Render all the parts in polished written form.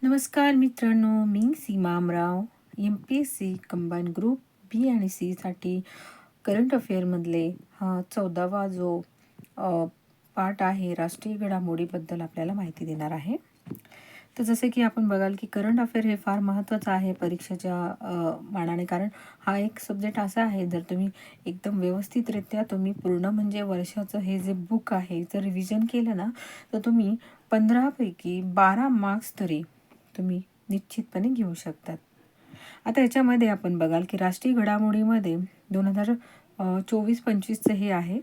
नमस्कार मित्रांनो, मी सीमा आमराव. MPSC combine group बी आणि सीसाठी करंट अफेअरमधले हा 14वा जो पार्ट आहे, राष्ट्रीय घडामोडीबद्दल आपल्याला माहिती देणार आहे. तर जसे की आपण बघाल की करंट अफेअर हे फार महत्त्वाचं आहे परीक्षेच्या मानाने, कारण हा एक सब्जेक्ट असा आहे, जर तुम्ही एकदम व्यवस्थितरित्या तुम्ही पूर्ण म्हणजे वर्षाचं हे जे बुक आहे जर रिव्हिजन केलं ना, तर तुम्ही 15 पैकी 12 मार्क्स तरी तुम्ही निश्चितपणे घेऊ शकतात. आता याच्यामध्ये आपण बघाल की राष्ट्रीय घडामोडीमध्ये 2024-25चं हे आहे.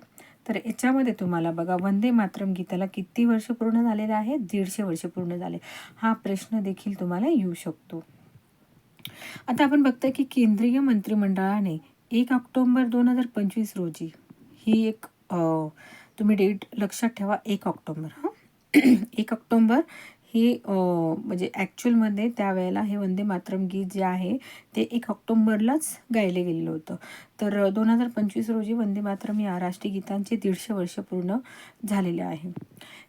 तर याच्यामध्ये तुम्हाला बघा, वंदे मातरम गीताला किती वर्ष पूर्ण झालेले आहे? 150 वर्ष पूर्ण झाले. हा प्रश्न देखील तुम्हाला येऊ शकतो. आता आपण बघतोय की केंद्रीय मंत्रिमंडळाने 1 ऑक्टोबर 2025 रोजी ही एक तुम्ही डेट लक्षात ठेवा, 1 ऑक्टोबर. हां 1 ऑक्टोबर हे म्हणजे ॲक्च्युअलमध्ये त्यावेळेला हे वंदे मातरम गीत जे आहे ते 1 ऑक्टोबरलाच गायले गेलेलं होतं. तर 2025 रोजी वंदे मातरम या राष्ट्रीय गीतांचे 150 वर्ष पूर्ण झालेले आहे.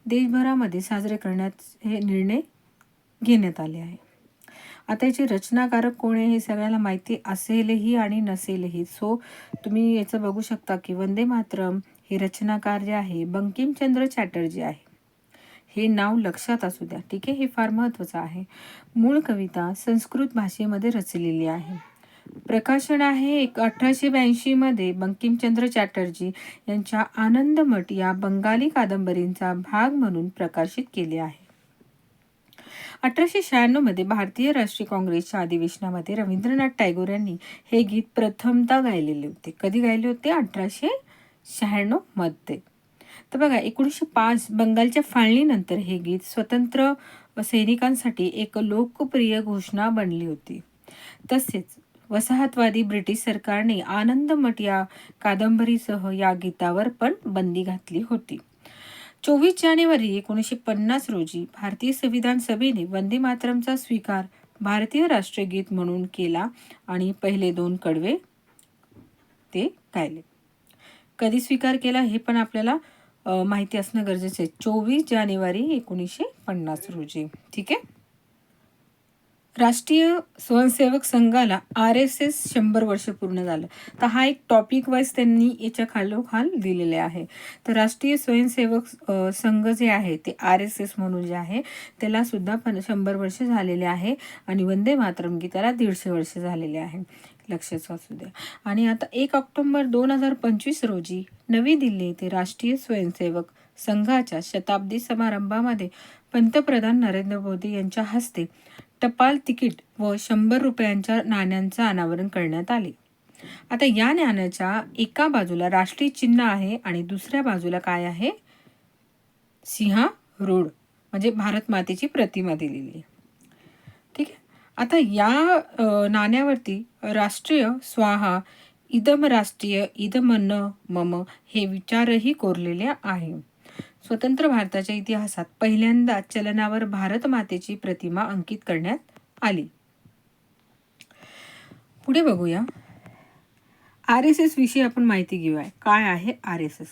देशभरामध्ये साजरे करण्यात हे निर्णय घेण्यात आले आहे. आता याचे रचनाकारक कोण आहे हे सगळ्याला माहिती असेलही आणि नसेलही. सो तुम्ही याचं बघू शकता की वंदे मातरम हे रचनाकार जे आहे बंकिमचंद्र चॅटर्जी आहे. हे नाव लक्षात असू द्या, ठीक आहे, हे फार महत्त्वाचं आहे. मूळ कविता संस्कृत भाषेमध्ये रचलेली आहे. प्रकाशन आहे 1882 मध्ये बंकिमचंद्र चॅटर्जी यांच्या आनंदमठ या बंगाली कादंबरींचा भाग म्हणून प्रकाशित केले आहे. 1896 मध्ये भारतीय राष्ट्रीय काँग्रेसच्या अधिवेशनामध्ये रवींद्रनाथ टागोर यांनी हे गीत प्रथमतः गायलेले होते. कधी गायले होते? 1896 मध्ये. तर बघा, 1905 बंगालच्या फाळणीनंतर हे गीत स्वतंत्र सैनिकांसाठी एक लोकप्रिय घोषणा बनली होती. तसेच वसाहतवादी ब्रिटिश सरकारने आनंदमठ या कादंबरीसह या गीतावर पण बंदी घातली होती. 24 जानेवारी 1950 रोजी भारतीय संविधान सभेने वंदे मातरमचा स्वीकार भारतीय राष्ट्रीय गीत म्हणून केला आणि पहिले 2 कडवे ते गायले. कधी स्वीकार केला हे पण आपल्याला माहिती असणं गरजेचं आहे. 24 जानेवारी 1950 रोजी, ठीक आहे. राष्ट्रीय स्वयंसेवक संघाला RSS 100 वर्ष पूर्ण झालं. तर हा एक टॉपिक वाईज त्यांनी याच्या खालोखाल दिलेले आहे. तर राष्ट्रीय स्वयंसेवक संघ जे आहे ते RSS म्हणून जे आहे त्याला सुद्धा 100 वर्ष झालेले आहे आणि वंदे मातरम गीताला 150 वर्ष झालेले आहे. लक्षात असू द्या. आणि आता 1 ऑक्टोबर 2025 रोजी नवी दिल्ली येथे राष्ट्रीय स्वयंसेवक संघाच्या शताब्दी समारंभामध्ये पंतप्रधान नरेंद्र मोदी यांच्या हस्ते टपाल तिकीट व 100 रुपयांच्या नाण्यांचं अनावरण करण्यात आले. आता या नाण्याच्या एका बाजूला राष्ट्रीय चिन्ह आहे आणि दुसऱ्या बाजूला काय आहे? सिंहारूढ म्हणजे भारत मातेची प्रतिमा दिलेली आहे, ठीक आहे. आता या नाण्यावरती राष्ट्रीय स्वाहा इदम राष्ट्रीय इदम न मम हे विचारही कोरलेले आहे. स्वतंत्र भारताच्या इतिहासात पहिल्यांदा चलनावर भारत मातेची प्रतिमा अंकित करण्यात आली. पुढे बघूया, RSS विषयी आपण माहिती घेऊया. काय आहे RSS?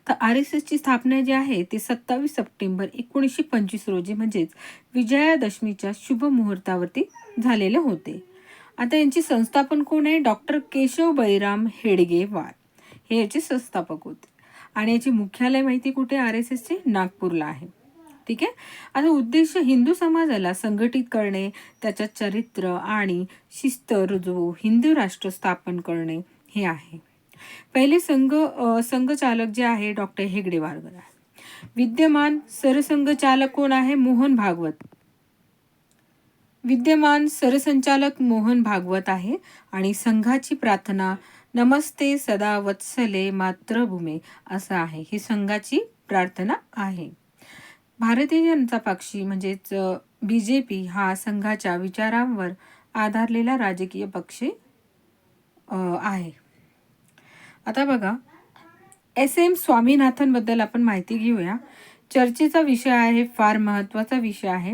तर RSS ची स्थापना जी आहे ते 27 सप्टेंबर 1925 रोजी म्हणजेच विजयादशमीच्या शुभ मुहूर्तावरती झालेले होते. आता यांची संस्थापन कोण आहे? डॉक्टर केशव बळीराम हेडगेवार हे याचे संस्थापक होते. आणि याची मुख्यालय माहिती कुठे? RSS चे नागपूरला आहे, ठीक आहे. आता उद्देश हिंदू समाजाला संघटित करणे, त्याच्या चरित्र आणि शिस्त रुजवू हिंदू राष्ट्र स्थापन करणे हे आहे. पहिले संघचालक जे आहे डॉक्टर हेगडेवार आहे. विद्यमान सरसंघचालक कोण आहे? मोहन भागवत. विद्यमान सरसंचालक मोहन भागवत आहे. आणि संघाची प्रार्थना नमस्ते सदा वत्सले मातृभूमे असं आहे. ही संघाची प्रार्थना आहे. भारतीय जनता पक्ष म्हणजेच BJP हा संघाच्या विचारांवर आधारलेला राजकीय पक्ष आहे. आता बघा, SM स्वामीनाथन बद्दल आपण माहिती घेऊया. चर्चेचा विषय आहे, फार महत्त्वाचा विषय आहे.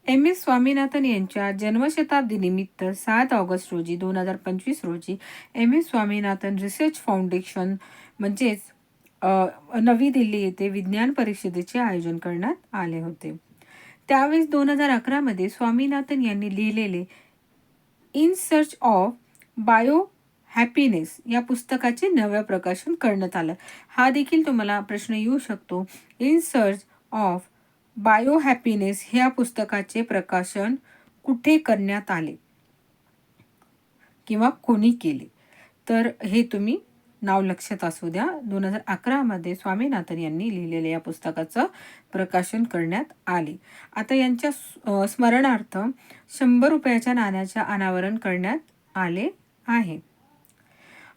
MS स्वामीनाथन यांच्या जन्मशताब्दी निमित्त 7 ऑगस्ट रोजी 2025 रोजी MS स्वामीनाथन रिसर्च फाउंडेशन म्हणजेच नवी दिल्ली येथे विज्ञान परिषदेचे आयोजन करण्यात आले होते. त्यावेळेस 2011 स्वामीनाथन यांनी लिहिलेले in search of bio happiness या पुस्तकाचे नवे प्रकाशन करण्यात आलं. हा देखील तुम्हाला प्रश्न येऊ शकतो. In search of bio happiness ह्या पुस्तकाचे प्रकाशन कुठे करण्यात आले किंवा कोणी केले, तर हे तुम्ही नाव लक्षात असू द्या. 2011 स्वामीनाथन यांनी लिहिलेल्या या पुस्तकाचं प्रकाशन करण्यात आले. आता यांच्या स्मरणार्थ 100 रुपयाच्या नाण्याच्या अनावरण करण्यात आले आहे.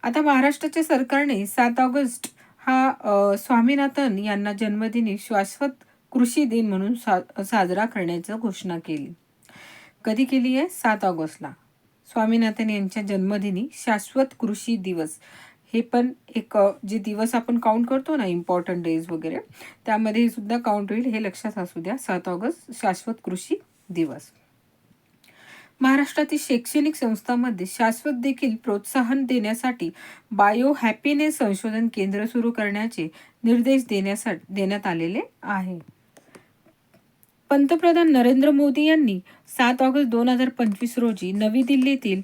आता महाराष्ट्राच्या सरकारने 7 ऑगस्ट हा स्वामीनाथन यांना जन्मदिनी शाश्वत कृषी दिन म्हणून साजरा करण्याची घोषणा केली. कधी केली आहे? 7 ऑगस्टला स्वामीनाथन यांच्या जन्मदिनी शाश्वत कृषी दिवस. हे पण एक जे दिवस आपण काउंट करतो ना, इम्पॉर्टंट डेज वगैरे, त्यामध्ये हे सुद्धा काउंट होईल, हे लक्षात असू द्या. 7 ऑगस्ट शाश्वत कृषी दिवस. महाराष्ट्रातील शैक्षणिक संस्थांमध्ये शाश्वत देखील प्रोत्साहन देण्यासाठी बायो हॅपीनेस संशोधन केंद्र सुरू करण्याचे निर्देश देण्यात आलेले आहे. पंतप्रधान नरेंद्र मोदी यांनी 7 ऑगस्ट 2025 रोजी नवी दिल्लीतील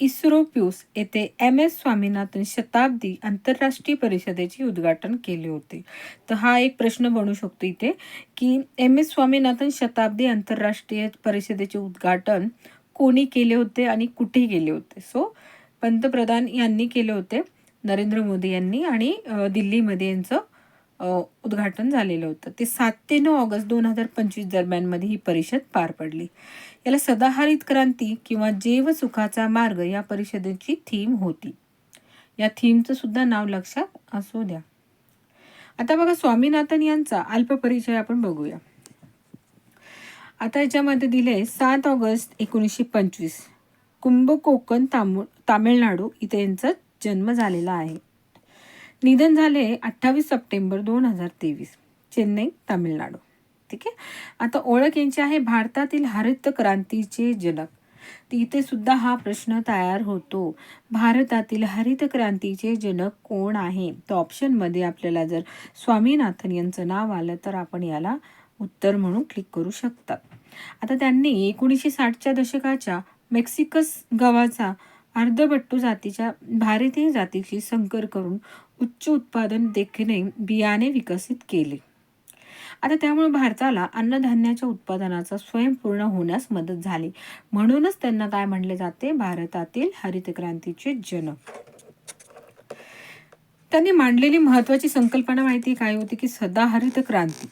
इस्रो प्यूस येथे MS स्वामीनाथन शताब्दी आंतरराष्ट्रीय परिषदेचे उद्घाटन केले होते. तर हा एक प्रश्न बनू शकतो इथे की MS स्वामीनाथन शताब्दी आंतरराष्ट्रीय परिषदेचे उद्घाटन कोणी केले होते आणि कुठे केले होते. सो पंतप्रधान यांनी केले होते, नरेंद्र मोदी यांनी, आणि दिल्लीमध्ये यांचं उद्घाटन झालेलं होतं. ते 7 ते 9 ऑगस्ट 2025 दरम्यानमध्ये ही परिषद पार पडली. याला सदाहरित क्रांती किंवा जैव सुखाचा मार्ग या परिषदेची थीम होती. या थीमचं सुद्धा नाव लक्षात असू द्या. आता बघा, स्वामीनाथन यांचा अल्प परिचय आपण बघूया. आता याच्यामध्ये दिले 7 ऑगस्ट 1925 कुंभकोकण तामिळनाडू इथे यांचा जन्म झालेला आहे. निधन झाले 28 सप्टेंबर 2023 चेन्नई, तामिळनाडू. ठीक आहे. आता ओळख यांची आहे भारतातील हरित क्रांतीचे जनक. तर इथे सुद्धा हा प्रश्न तयार होतो, भारतातील हरित क्रांतीचे जनक कोण आहे. तर ऑप्शनमध्ये आपल्याला जर स्वामीनाथन यांचं नाव आलं तर आपण याला उत्तर म्हणून क्लिक करू शकतात. आता त्यांनी 1960च्या दशकाच्या मेक्सिकस गव्हाचा अर्धबट्टू जातीच्या भारतीय जातीशी संकर करून उच्च उत्पादन देखील बियाणे विकसित केले. आता त्यामुळे भारताला अन्नधान्याच्या उत्पादनाचा स्वयंपूर्ण होण्यास मदत झाली. म्हणूनच त्यांना काय म्हणले जाते? भारतातील हरित क्रांतीचे जनक. त्यांनी मांडलेली महत्वाची संकल्पना माहिती काय होती की सदाहरित क्रांती.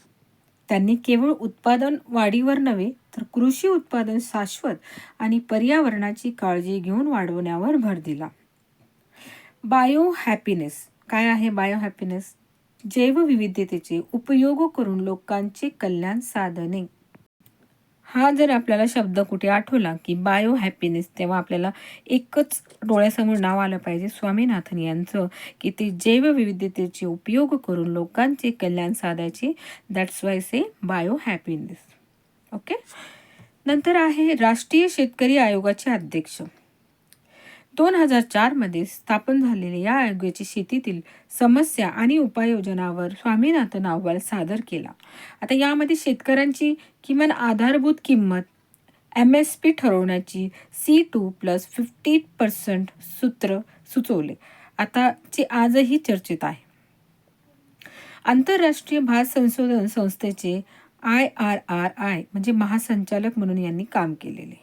त्यांनी केवळ उत्पादन वाढीवर नव्हे तर कृषी उत्पादन शाश्वत आणि पर्यावरणाची काळजी घेऊन वाढवण्यावर भर दिला. बायो हॅपीनेस काय आहे? बायो हॅपीनेस जैवविविधतेचे उपयोग करून लोकांचे कल्याण साधणे. हा जर आपल्याला शब्द कुठे आठवला की बायो हॅपीनेस, तेव्हा आपल्याला एकच डोळ्यासमोर नाव आलं पाहिजे स्वामीनाथन यांचं, की ते जैवविविधतेचे उपयोग करून लोकांचे कल्याण साधायचे. That's why say bio happiness. Okay. नंतर आहे राष्ट्रीय शेतकरी आयोगाचे अध्यक्ष. 2004 स्थापन झालेल्या या आयोगाची शेतीतील समस्या आणि उपाययोजनावर स्वामीनाथन अहवाल सादर केला. आता यामध्ये शेतकऱ्यांची किमान आधारभूत किंमत MSP ठरवण्याची C2+50% सूत्र सुचवले. आता जे आजही चर्चेत आहे. आंतरराष्ट्रीय भात संशोधन संस्थेचे IRRI म्हणजे महासंचालक म्हणून यांनी काम केलेले.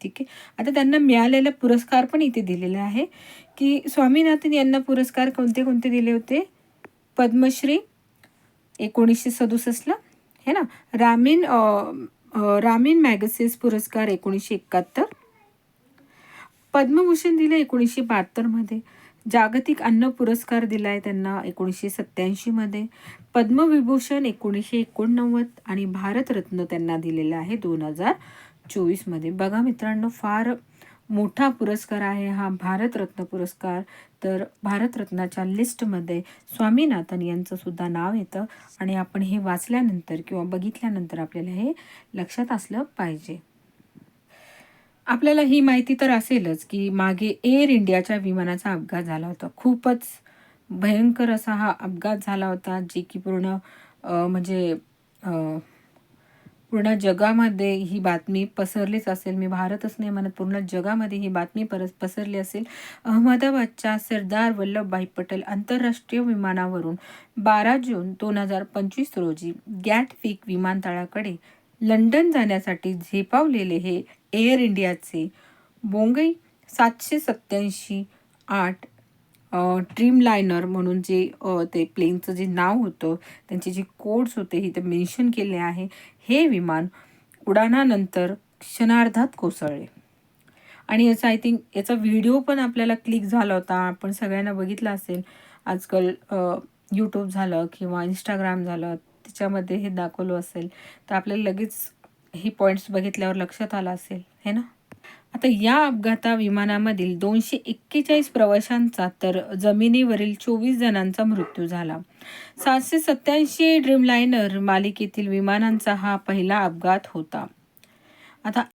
ठीक आहे. आता त्यांना मिळालेला पुरस्कार पण इथे दिलेला आहे की स्वामीनाथन यांना पुरस्कार कोणते कोणते दिले होते? पद्मश्री 1967 है ना, रामीन मॅगसेस पुरस्कार 1971, पद्मभूषण दिले 1972 जागतिक अन्न पुरस्कार दिलाय त्यांना 1987 पद्मविभूषण 1989 आणि भारतरत्न त्यांना दिलेला आहे 2024 बघा मित्रांनो, फार मोठा पुरस्कार आहे हा भारतरत्न पुरस्कार. तर भारतरत्नाच्या लिस्टमध्ये स्वामीनाथन यांचं सुद्धा नाव येतं आणि आपण हे वाचल्यानंतर किंवा बघितल्यानंतर आपल्याला हे लक्षात असलं पाहिजे. आपल्याला ही माहिती तर असेलच की मागे एअर इंडियाच्या विमानाचा अपघात झाला होता. खूपच भयंकर असा हा अपघात झाला होता, जे की पूर्ण पूर्ण जगामध्ये ही बातमी पसरलीच असेल. मी भारतच नाही म्हणत, पूर्ण जगामध्ये ही बातमी पसरली असेल. अहमदाबादच्या सरदार वल्लभभाई पटेल आंतरराष्ट्रीय विमानावरून 12 जून 2025 रोजी गॅटविक विमानतळाकडे लंडन जाण्यासाठी झेपावलेले हे एअर इंडियाचे बोंगई 787-8 ड्रीमलायनर म्हणून जे ते प्लेनचं जे नाव होतं, त्यांचे जे कोड्स होते इथे मेन्शन केले आहे. हे विमान उडाणानंतर क्षणार्धात कोसळले आणि याचा आय थिंक याचा व्हिडिओ पण आपल्याला क्लिक झाला होता. आपण सगळ्यांना बघितला असेल. आजकाल यूट्यूब झालं किंवा इंस्टाग्राम झालं, त्याच्यामध्ये हे दाखवलं असेल, तर आपल्याला लगेच हे पॉईंट्स बघितल्यावर लक्षात आलं असेल, है ना. आता या अपघाता विमानामधील 241 प्रवाशांचा तर जमिनीवरील 24 जणांचा मृत्यू झाला. 787 ड्रीमलायनर मालिकेतील विमानांचा हा पहिला अपघात होता. आता